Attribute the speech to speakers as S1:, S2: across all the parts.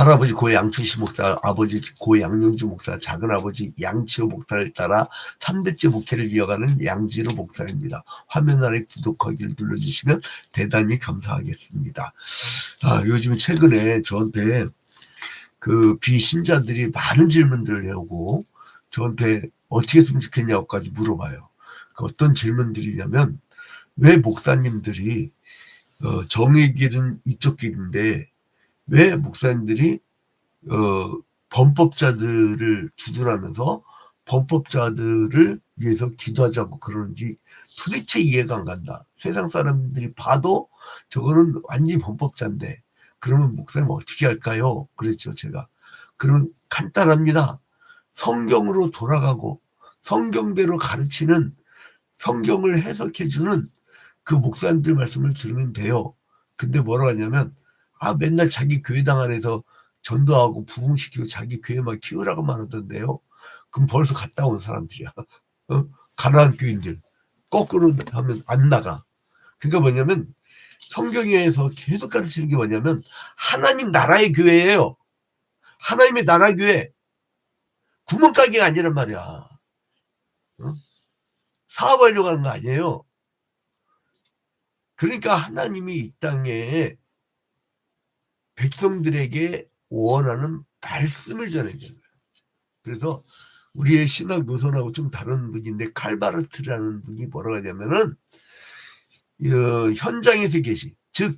S1: 할아버지 고 양춘식 목사, 아버지 고 양용주 목사, 작은아버지 양치호 목사를 따라 3대째 목회를 이어가는 양진호 목사입니다. 화면 아래 구독하기를 눌러주시면 대단히 감사하겠습니다. 요즘 최근에 저한테 그 비신자들이 많은 질문들을 해오고 저한테 어떻게 했으면 좋겠냐고까지 물어봐요. 그 어떤 질문들이냐면, 왜 목사님들이 정의 길은 이쪽 길인데 왜 목사님들이 범법자들을 두둔하면서 범법자들을 위해서 기도하자고 그러는지 도대체 이해가 안 간다. 세상 사람들이 봐도 저거는 완전히 범법자인데 그러면 목사님 어떻게 할까요? 그랬죠, 제가. 그러면 간단합니다. 성경으로 돌아가고 성경대로 가르치는, 성경을 해석해주는 그 목사님들 말씀을 들으면 돼요. 근데 뭐라고 하냐면, 맨날 자기 교회당 안에서 전도하고 부흥시키고 자기 교회만 키우라고만 하던데요. 그럼 벌써 갔다 온 사람들이야. 가난한 교인들. 거꾸로 하면 안 나가. 그러니까 뭐냐면, 성경에서 계속 가르치는 게 뭐냐면 하나님 나라의 교회예요. 하나님의 나라 교회. 구멍가게가 아니란 말이야. 사업하려고 하는 거 아니에요. 그러니까 하나님이 이 땅에 백성들에게 원하는 말씀을 전해주는 거예요. 그래서 우리의 신학 노선하고 좀 다른 분인데, 칼바르트라는 분이 뭐라고 하냐면은 현장에서 계시, 즉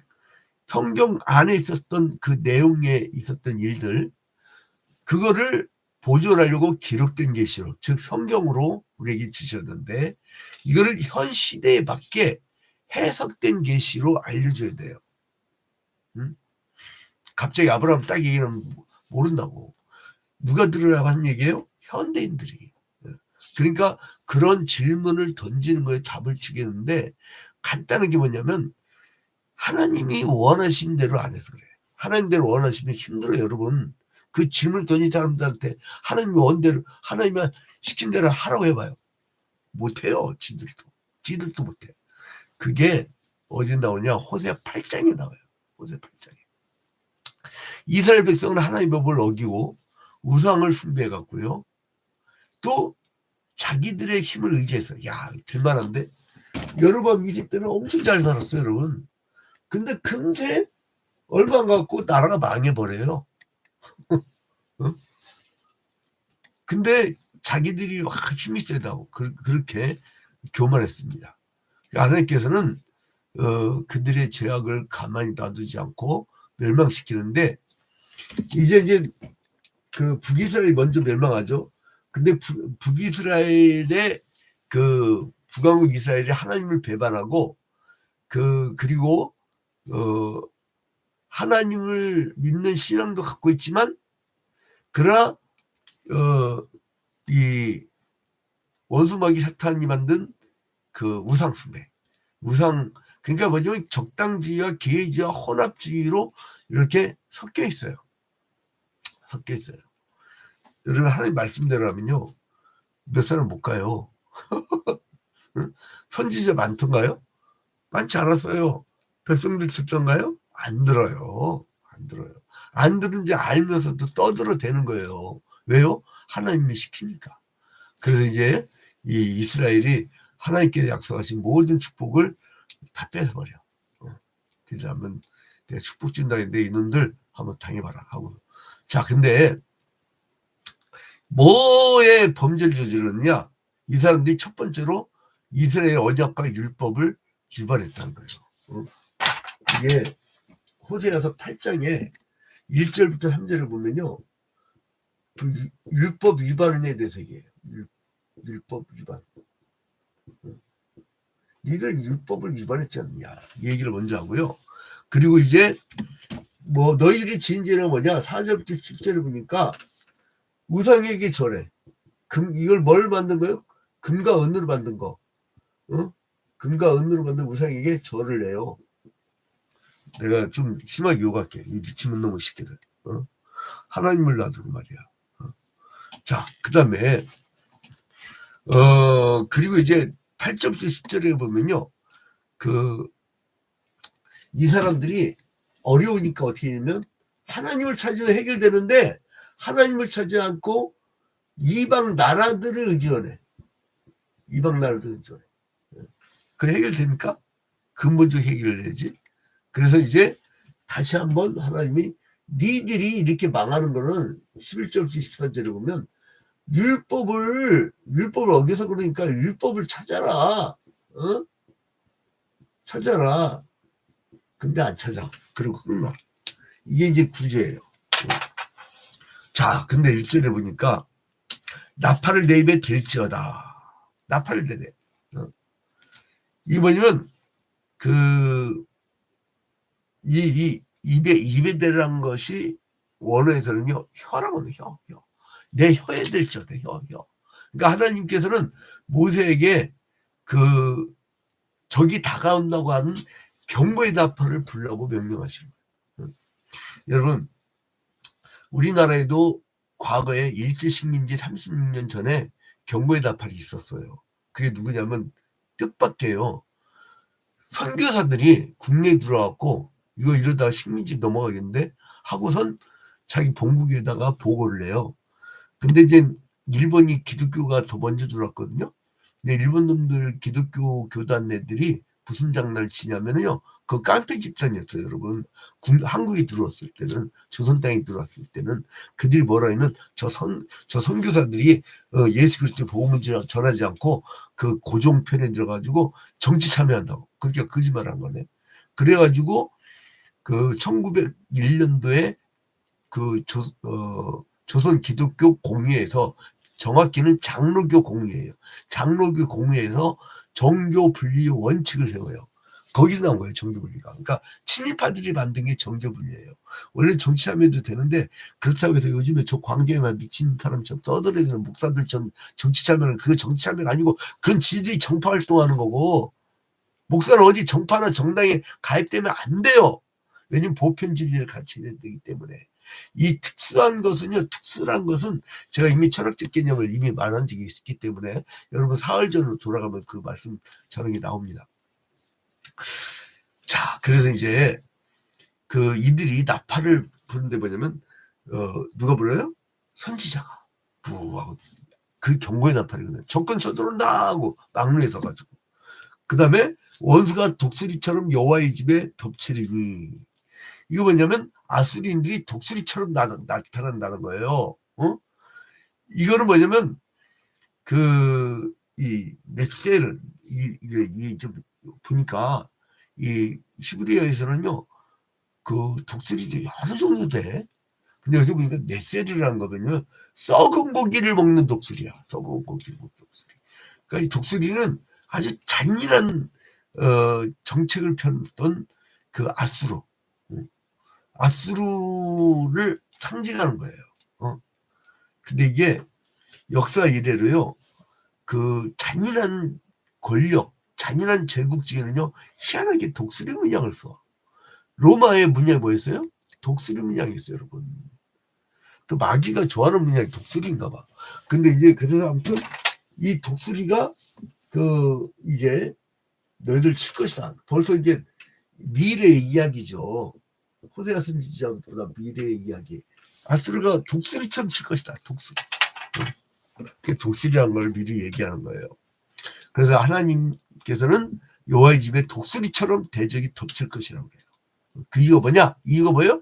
S1: 성경 안에 있었던 그 내용에 있었던 일들, 그거를 보존하려고 기록된 계시록, 즉 성경으로 우리에게 주셨는데, 이거를 현 시대에 맞게 해석된 계시로 알려줘야 돼요. 갑자기 아브라함 딱 얘기하면 모른다고. 누가 들으라고 하는 얘기예요? 현대인들이. 그러니까 그런 질문을 던지는 거에 답을 주겠는데, 간단한 게 뭐냐면 하나님이 원하신 대로 안 해서 그래. 하나님대로 원하시면 힘들어요, 여러분. 그 질문을 던진 사람들한테 하나님이 원대로, 하나님이 시킨 대로 하라고 해봐요. 못해요, 지들도 못해. 그게 어디 나오냐? 호세아 8장에 나와요. 호세아 8장에. 이스라엘 백성은 하나님의 법을 어기고 우상을 숭배해갖고요. 또 자기들의 힘을 의지해서, 될만한데? 여로보암 2세 때는 엄청 잘 살았어요, 여러분. 근데 금세 얼마 안 갖고 나라가 망해버려요. 근데 자기들이 힘이 세다고 그렇게 교만했습니다. 하나님께서는 그들의 죄악을 가만히 놔두지 않고 멸망시키는데, 이제 그 북이스라엘이 먼저 멸망하죠. 근데 북이스라엘의 그 북왕국 이스라엘이 하나님을 배반하고 그리고 하나님을 믿는 신앙도 갖고 있지만, 그러나 이 원수마귀 사탄이 만든 그 우상 숭배, 그러니까 뭐냐면 적당주의와 계획주의와 혼합주의로 이렇게 섞여 있어요. 여러분, 하나님 말씀대로 하면요, 몇 사람 못 가요. 선지자 많던가요? 많지 않았어요. 백성들 듣던가요? 안 들어요. 안 들은지 알면서도 떠들어대는 거예요. 왜요? 하나님이 시키니까. 그래서 이제 이 이스라엘이 하나님께 약속하신 모든 축복을 다 뺏어버려. 그래서 한번 내가 축복 준다 했는데 이놈들 한번 당해봐라 하고. 자, 근데 뭐에 범죄를 저지르느냐? 이 사람들이 첫 번째로 이스라엘 언약과 율법을 위반했다는 거예요. 이게 호세아서 8장에 1절부터 3절을 보면요, 그 율법 위반에 대해서 얘기해요. 율법 위반. 니들 율법을 위반했지 않느냐, 이 얘기를 먼저 하고요. 그리고 이제 뭐 너희들이 지은 죄는 뭐냐? 4절부터 10절을 보니까 우상에게 절해. 이걸 뭘 만든 거예요? 금과 은으로 만든 거. 금과 은으로 만든 우상에게 절을 해요. 내가 좀 심하게 욕할게, 이 미친놈 놈의 새끼들. 하나님을 놔두고 말이야. 자, 그 다음에 그리고 이제 8절부터 10절에 보면요, 이 사람들이 어려우니까 어떻게 하냐면 하나님을 찾으면 해결되는데 하나님을 찾지 않고 이방 나라들을 의지하네. 이방 나라들 의지하네. 그 해결됩니까? 근본적 해결을 해야지. 그래서 이제 다시 한번 하나님이 니들이 이렇게 망하는 거는 11절부터 14절에 보면 율법을 어겨서 그러니까 율법을 찾아라. 어? 찾아라. 근데 안 찾아. 그리고 끝나. 이게 이제 구제예요. 자, 근데 1절에 보니까 나팔을 내 입에 댈지어다. 나팔을 내래. 이게 뭐냐면 이 입에 대라는 것이 원어에서는요, 혀라고는 혀. 내 혀에 댈지어다. 혀. 그러니까 하나님께서는 모세에게 적이 다가온다고 하는 경고의 나팔을 불라고 명령하시는 거예요. 여러분, 우리나라에도 과거에 일제식민지 36년 전에 경고의 나팔이 있었어요. 그게 누구냐면 뜻밖에요. 선교사들이 국내에 들어왔고 이거 이러다가 식민지 넘어가겠는데 하고선 자기 본국에다가 보고를 해요. 근데 이제 일본이 기독교가 더 먼저 들어왔거든요. 근데 일본 놈들 기독교 교단 애들이 무슨 장난을 치냐면요. 그 깡패 집단이었어요, 여러분. 한국에 들어왔을 때는, 조선 땅에 들어왔을 때는 그들이 뭐라 하면 저 선교사들이 예수 그리스도 복음을 전하지 않고 그 고종편에 들어가지고 정치 참여한다고. 그러니까 거짓말한 거네. 그래가지고 그 1901년도에 그 조선 기독교 공의회에서, 정확히는 장로교 공의회예요. 장로교 공의회에서 정교 분리 원칙을 세워요. 거기서 나온 거예요, 정교 분리가. 그러니까 친일파들이 만든 게 정교 분리예요. 원래 정치 참여도 되는데 그렇다고 해서 요즘에 저 광장에나 미친 사람처럼 떠들어대는 목사들처럼 정치 참여는, 그거 정치 참여가 아니고 그건 지들이 정파 활동하는 거고, 목사는 어디 정파나 정당에 가입되면 안 돼요. 왜냐면 보편 진리를 가르쳐야 되기 때문에. 이 특수란 것은 제가 이미 철학적 개념을 이미 말한 적이 있기 때문에 여러분 사흘 전으로 돌아가면 그 말씀 저런 게 나옵니다. 자, 그래서 이제 이들이 나팔을 부는데 뭐냐면 누가 불러요? 선지자가 부하고 그 경고의 나팔이거든요. 적군 쳐들어온다 하고 막루에 서가지고, 그 다음에 원수가 독수리처럼 여호와의 집에 덮치리니, 이거 뭐냐면 아수리인들이 독수리처럼 나타난다는 거예요. 이거는 뭐냐면 이 넷셀은 이게 좀 보니까 이 히브리어에서는요 그 독수리도 여러 종류 돼. 근데 여기서 보니까 넷셀이라는 거면요 썩은 고기를 먹는 독수리야. 썩은 고기를 먹는 독수리. 그러니까 이 독수리는 아주 잔인한 정책을 펴던 그 아수르를 상징하는 거예요. 근데 이게 역사 이래로요, 그 잔인한 권력, 잔인한 제국주의는요, 희한하게 독수리 문양을 써. 로마의 문양이 뭐였어요? 독수리 문양이었어요, 여러분. 그 마귀가 좋아하는 문양이 독수리인가 봐. 근데 이제 그래서 아무튼 이 독수리가 이제 너희들 칠 것이다. 벌써 이제 미래의 이야기죠. 호세아 선지자보다 미래의 이야기. 아수르가 독수리처럼 칠 것이다. 독수리. 그 독수리라는 걸 미리 얘기하는 거예요. 그래서 하나님께서는 여호와의 집에 독수리처럼 대적이 덮칠 것이라고 그래요. 이거 뭐냐? 이거 뭐예요?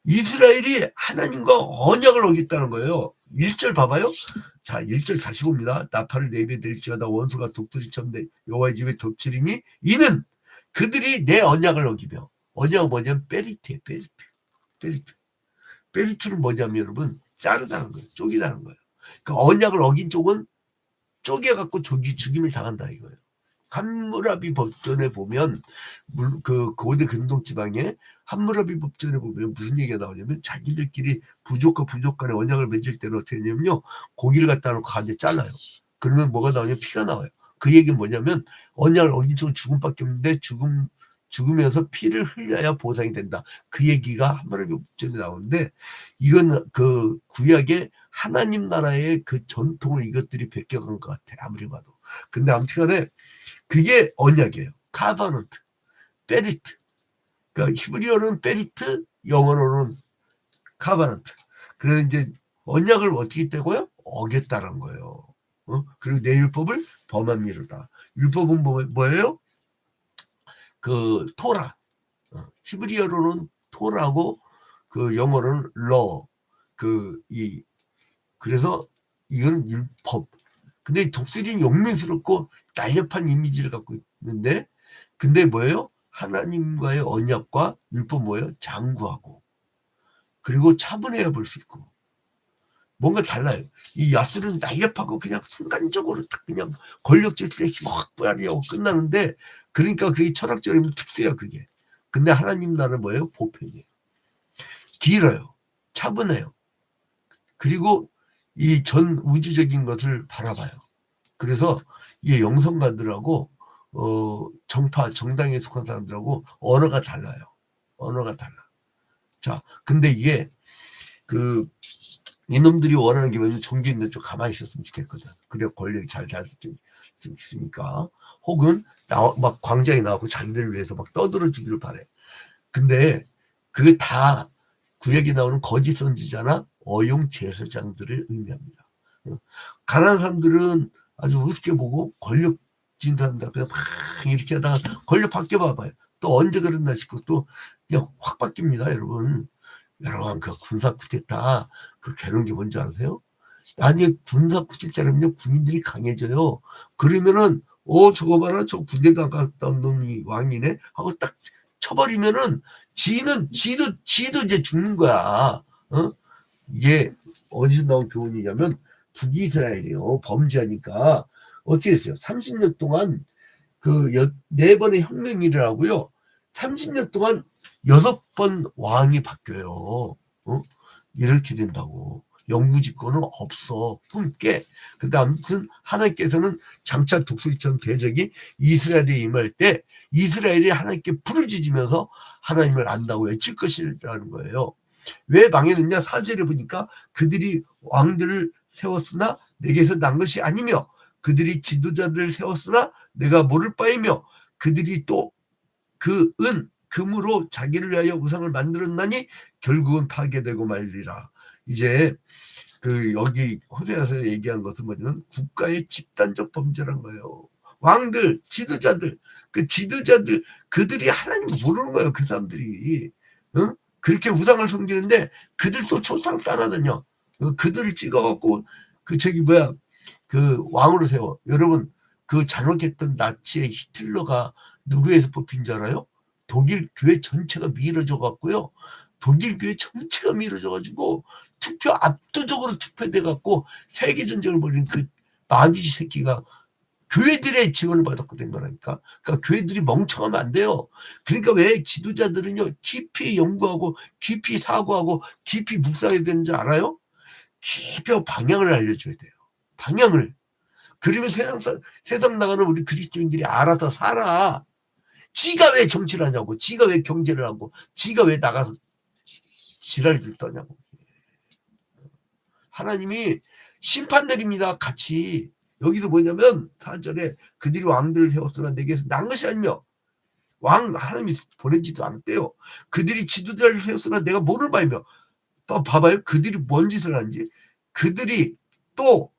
S1: 이스라엘이 하나님과 언약을 어겼다는 거예요. 1절 봐봐요. 자, 1절 다시 봅니다. 나팔을 내 입에 댈지어다 원수가 독수리처럼 여호와의 집에 덮치리니 이는 그들이 내 언약을 어기며, 언약은 뭐냐면 베리트. 베리트는 뭐냐면 여러분 자르다는 거예요. 쪼개다는 거예요. 그러니까 언약을 어긴 쪽은 쪼개갖고 죽임을 당한다 이거예요. 함무라비 법전에 보면 그 고대 근동 지방에 함무라비 법전에 보면 무슨 얘기가 나오냐면 자기들끼리 부족과 부족 간에 언약을 맺을 때는 어떻게 하냐면요 고기를 갖다 놓고 가운데 잘라요. 그러면 뭐가 나오냐면 피가 나와요. 그 얘기는 뭐냐면 언약을 어긴 쪽은 죽음밖에 없는데 죽으면서 피를 흘려야 보상이 된다. 그 얘기가 함무라비 법전에 나오는데 이건 그 구약의 하나님 나라의 그 전통을 이것들이 베껴간 것 같아 아무리 봐도. 근데 아무튼간에 그게 언약이에요. 카버넌트, 베리트. 그러니까 히브리어는 베리트, 영어로는 카바넌트. 그래서 이제 언약을 어떻게 떼고요? 어겼다는 거예요. 그리고 내 율법을 범함이로다. 율법은 뭐예요? 그 토라. 히브리어로는 토라고 그 영어로는 law. 그래서 이거는 율법. 근데 독수리는 용맹스럽고 날렵한 이미지를 갖고 있는데, 근데 뭐예요? 하나님과의 언약과 율법 뭐예요? 장구하고, 그리고 차분해야 볼 수 있고, 뭔가 달라요. 이 야스는 날렵하고 그냥 순간적으로 그냥 권력질투에 힘 확 뿌리하고 끝나는데, 그러니까 그게 철학적인 특수야, 그게. 근데 하나님 나라는 뭐예요? 보편이에요. 길어요. 차분해요. 그리고 이 전 우주적인 것을 바라봐요. 그래서 이 영성가들하고 정당에 속한 사람들하고 언어가 달라요. 언어가 달라. 자, 근데 이게 이놈들이 원하는 게 뭐냐면 종교인들 좀 가만히 있었으면 좋겠거든. 그래 권력이 잘 수 있으니까. 혹은 막 광장에 나와서 자기들을 위해서 막 떠들어주기를 바래. 근데 그게 다 구약에 나오는 거짓 선지자나 어용 제사장들을 의미합니다. 가난한 사람들은 아주 우습게 보고 권력진 사람들 앞에서 막 이렇게 하다가 권력 바뀌어봐봐요. 또 언제 그랬나 싶고 또 그냥 확 바뀝니다, 여러분. 여러분, 그 군사 쿠데타 그 괴로운 게 뭔지 아세요? 아니, 군사 쿠데타라면요 군인들이 강해져요. 그러면은 저거 봐라, 저 군대도 안 갔던 놈이 왕이네 하고 딱 쳐버리면은 지도 이제 죽는 거야. 이게 어디서 나온 교훈이냐면 북이스라엘이요. 범죄하니까 어떻게 했어요? 30년 동안 그 4번의 혁명이 일어나고요. 30년 동안 6번 왕이 바뀌어요. 이렇게 된다고. 영구집권은 없어. 품게. 근데 아무튼 하나님께서는 장차 독수리처럼 대적이 이스라엘에 임할 때 이스라엘이 하나님께 부르짖으면서 하나님을 안다고 외칠 것이라는 거예요. 왜 망했느냐? 4절에 보니까 그들이 왕들을 세웠으나 내게서 난 것이 아니며 그들이 지도자들을 세웠으나 내가 모를 바이며 그들이 또 금으로 자기를 위하여 우상을 만들었나니 결국은 파괴되고 말리라. 이제 여기 호세아서 얘기한 것은 뭐냐면 국가의 집단적 범죄란 거예요. 왕들, 지도자들, 그들이 하나님을 모르는 거예요. 그 사람들이. 그렇게 우상을 섬기는데 그들도 초상 따라다녀. 그들을 찍어갖고 왕으로 세워. 여러분, 그 잔혹했던 나치의 히틀러가 누구에서 뽑힌 줄 알아요? 독일 교회 전체가 미뤄져 갖고요. 독일 교회 전체가 미뤄져 가지고 압도적으로 투표돼 갖고 세계전쟁을 벌인 그 마귀 새끼가 교회들의 지원을 받았고 된 거라니까. 그러니까 교회들이 멍청하면 안 돼요. 그러니까 왜 지도자들은요 깊이 연구하고 깊이 사고하고 깊이 묵상해야 되는지 알아요? 깊이 방향을 알려줘야 돼요. 방향을. 그러면 세상 나가는 우리 그리스도인들이 알아서 살아. 지가 왜 정치를 하냐고, 지가 왜 경제를 하고, 지가 왜 나가서 지랄을 떠냐고. 하나님이 심판 내립니다. 같이. 여기도 뭐냐면 4절에 그들이 왕들을 세웠으나 내게서 난 것이 아니며 하나님이 보내지도 않았대요. 그들이 지도자를 세웠으나 내가 모를 바이며. 봐봐요. 그들이 뭔 짓을 하는지. 그들이 또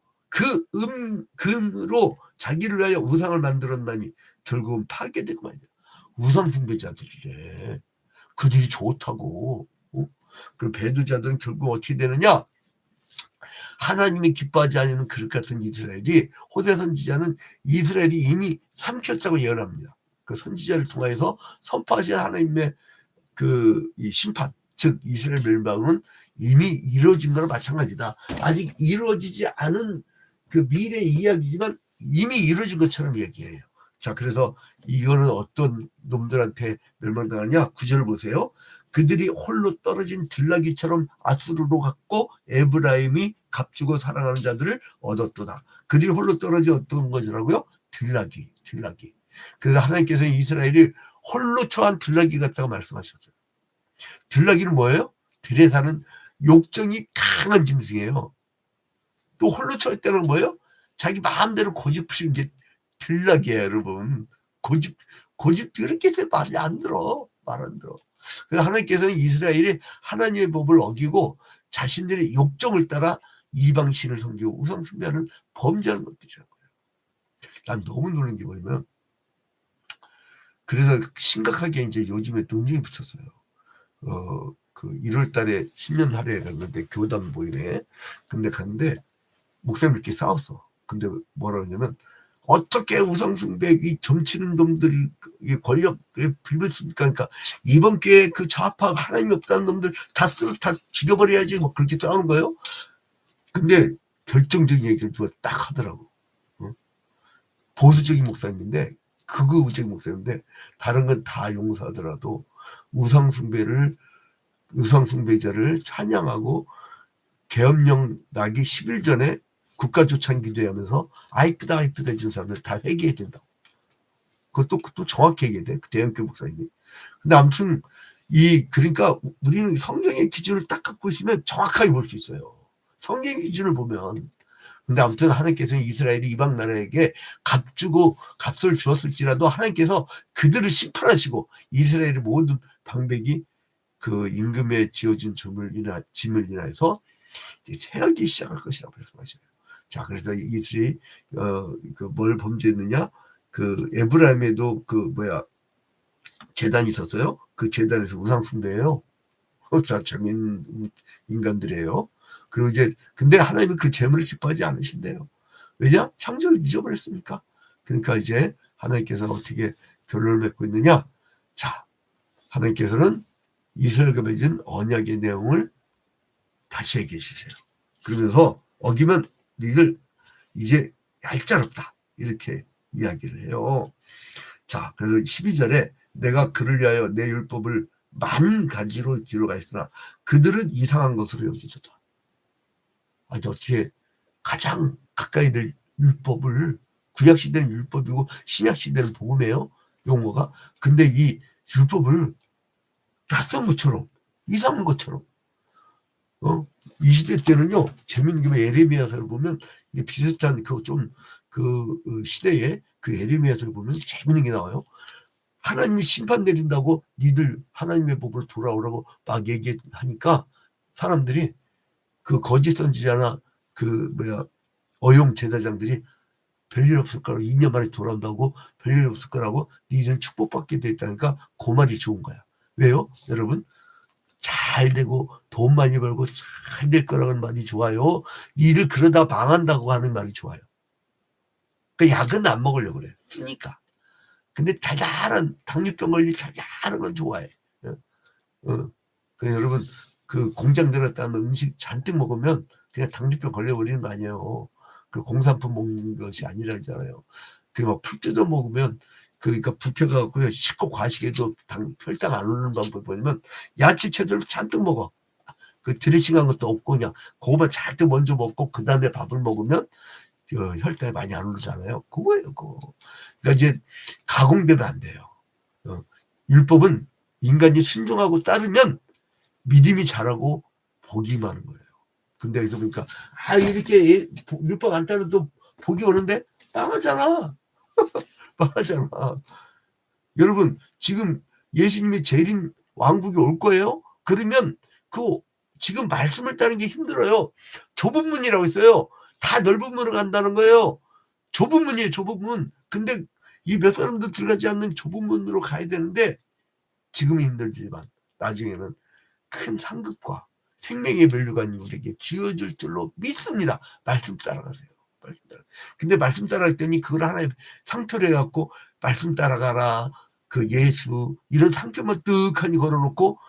S1: 금으로 자기를 위하여 우상을 만들었나니 결국은 파괴되고 말이야. 우상 숭배자들이래. 그들이 좋다고. 그 배두자들은 결국 어떻게 되느냐? 하나님이 기뻐하지 않는 그릇 같은 이스라엘이, 호세 선지자는 이스라엘이 이미 삼켰다고 예언합니다. 그 선지자를 통해서 선포하신 하나님의 이 심판, 즉 이스라엘 멸망은 이미 이루어진 거나 마찬가지다. 아직 이루어지지 않은 그 미래 이야기지만 이미 이루어진 것처럼 얘기해요. 자, 그래서 이거는 어떤 놈들한테 멸망당하냐? 9절 보세요. 그들이 홀로 떨어진 들나귀처럼 아수르로 갔고 에브라임이 값주고 사랑하는 자들을 얻었도다. 그들이 홀로 떨어져 어떤 것이라고요? 들나귀. 그래서 하나님께서 이스라엘이 홀로 처한 들나귀 같다고 말씀하셨어요. 들나귀는 뭐예요? 들에 사는 욕정이 강한 짐승이에요. 또 홀로 처했다는 건 뭐예요? 자기 마음대로 고집 피우는 게 들나귀예요, 여러분. 고집 그렇게 해서 말 안 들어. 그래서 하나님께서는 이스라엘이 하나님의 법을 어기고 자신들의 욕정을 따라 이방신을 섬기고 우상 숭배하는 범죄하는 것들이라는 거예요. 난 너무 놀란 게 뭐냐면, 그래서 심각하게 이제 요즘에 논쟁이 붙었어요. 그 1월 달에 신년 할애에 갔는데 교단 모임에. 근데 갔는데 목사님들끼리 싸웠어. 근데 뭐라 그러냐면, 어떻게 우상숭배 이 점치는 놈들이 권력에 빌빌습니까? 그러니까 이번 기회에 그 좌파 하나님이 없다는 놈들 다 죽여버려야지, 뭐 그렇게 싸우는 거예요. 근데 결정적인 얘기를 누가 딱 하더라고. 보수적인 목사님인데, 극우적인 목사님인데, 다른 건 다 용서하더라도 우상숭배자를 찬양하고 계엄령 나기 10일 전에 국가조찬 기도하면서 아이프다 해준 사람들 다 회개해야 된다고. 그것도 정확히 얘기해야 돼. 그 대형교 목사님이. 근데 아무튼 그러니까 우리는 성경의 기준을 딱 갖고 있으면 정확하게 볼 수 있어요. 성경의 기준을 보면. 근데 아무튼 하나님께서는 이스라엘이 이방 나라에게 값을 주었을지라도 하나님께서 그들을 심판하시고 이스라엘의 모든 방백이 그 임금에 지어진 짐을 인하여서 세하기 시작할 것이라고 말씀하셔요. 자, 그래서 이스라엘이 뭘 범죄했느냐? 그 에브라임에도 제단이 있었어요. 그 제단에서 우상 숭배예요. 자, 재밌는 인간들이에요. 그리고 이제 근데 하나님은 그 재물을 기뻐하지 않으신대요. 왜냐? 창조를 잊어버렸으니까. 그러니까 이제 하나님께서는 어떻게 결론을 맺고 있느냐? 자, 하나님께서는 이스라엘과 맺은 언약의 내용을 다시 얘기해 주세요. 그러면서 어기면 너희들 이제 얄짤없다, 이렇게 이야기를 해요. 자, 그래서 12절에 내가 그를 위하여 내 율법을 만 가지로 기록하였으나 그들은 이상한 것으로 여기저다. 아니, 어떻게 가장 가까이 될 율법을, 구약시대는 율법이고 신약시대는 복음이에요, 용어가. 근데 이 율법을 낯선 것처럼, 이상한 것처럼. 이 시대 때는요, 재밌는 게 예레미야서를 보면 이게 비슷한 그 시대에 그 예레미야서를 보면 재밌는 게 나와요. 하나님이 심판 내린다고 니들 하나님의 법으로 돌아오라고 막 얘기하니까 사람들이 그 거짓 선지자나 어용 제사장들이 별일 없을 거라고, 2년 만에 돌아온다고 별일 없을 거라고 니들은 축복받게 돼 있다니까 그 말이 좋은 거야. 왜요? 여러분, 잘 되고 돈 많이 벌고 잘 될 거라는 말이 좋아요. 니들 그러다 망한다고 하는 말이 좋아요. 그러니까 약은 안 먹으려고 그래. 쓰니까. 근데 달달한 당뇨병 걸릴 달달한 건 좋아해. 여러분, 그 공장 들어갔다는 음식 잔뜩 먹으면 그냥 당뇨병 걸려버리는 거 아니에요. 그 공산품 먹는 것이 아니라잖아요. 막 풀 뜯어 먹으면 그러니까 부패가 갖고요, 식고 과식해도 혈당 안 오르는 방법이 뭐냐면 야채 채소를 잔뜩 먹어. 그 드레싱한 것도 없고 그냥 그거만 잔뜩 먼저 먹고 그 다음에 밥을 먹으면 혈당이 많이 안 오르잖아요. 그거예요, 그거. 그러니까 이제 가공되면 안 돼요. 율법은 인간이 순종하고 따르면 믿음이 자라고 복이 많은 거예요. 근데 여기서 보니까 이렇게 율법 안 따르도 복이 오는데 망하잖아. 망하잖아. 여러분, 지금 예수님이 재림 왕국이 올 거예요? 그러면 지금 말씀을 따르는 게 힘들어요. 좁은 문이라고 있어요. 다 넓은 문으로 간다는 거예요. 좁은 문이에요, 좁은 문. 근데 이 몇 사람도 들어가지 않는 좁은 문으로 가야 되는데 지금은 힘들지만 나중에는 큰 상급과 생명의 멸류관이 우리에게 주어질 줄로 믿습니다. 말씀 따라가세요. 근데 말씀 따라갔더니 그걸 하나의 상표로 해갖고 말씀 따라가라, 그 예수, 이런 상표만 뜩하니 걸어놓고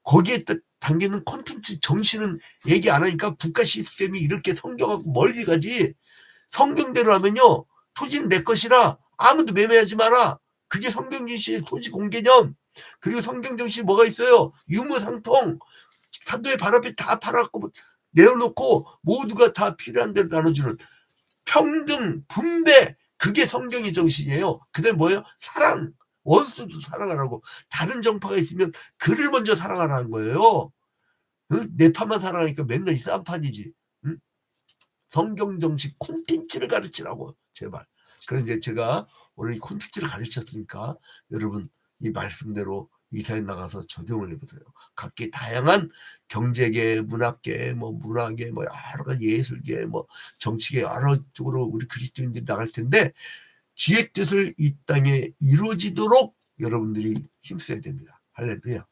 S1: 거기에 담기는 콘텐츠 정신은 얘기 안 하니까 국가 시스템이 이렇게 성경하고 멀리 가지. 성경대로 하면요, 토지는 내 것이라 아무도 매매하지 마라. 그게 성경 정신, 토지 공개념. 그리고 성경 정신이 뭐가 있어요? 유무상통. 사도의 발 앞에 다 팔아갖고 내어놓고 모두가 다 필요한 대로 나눠주는 평등, 분배. 그게 성경의 정신이에요. 그다음에 뭐예요? 사랑. 원수도 사랑하라고. 다른 정파가 있으면 그를 먼저 사랑하라는 거예요. 내 파만 사랑하니까 맨날 이 쌈판이지. 성경 정신 콘텐츠를 가르치라고, 제발. 그런데 제가 오늘 이 콘텐츠를 가르쳤으니까 여러분 이 말씀대로 이사회 나가서 적용을 해보세요. 각기 다양한 경제계, 문학계, 뭐 문화계, 뭐 여러 가지 예술계, 뭐 정치계 여러 쪽으로 우리 그리스도인들이 나갈 텐데 주의 뜻을 이 땅에 이루어지도록 여러분들이 힘써야 됩니다. 할렐루야.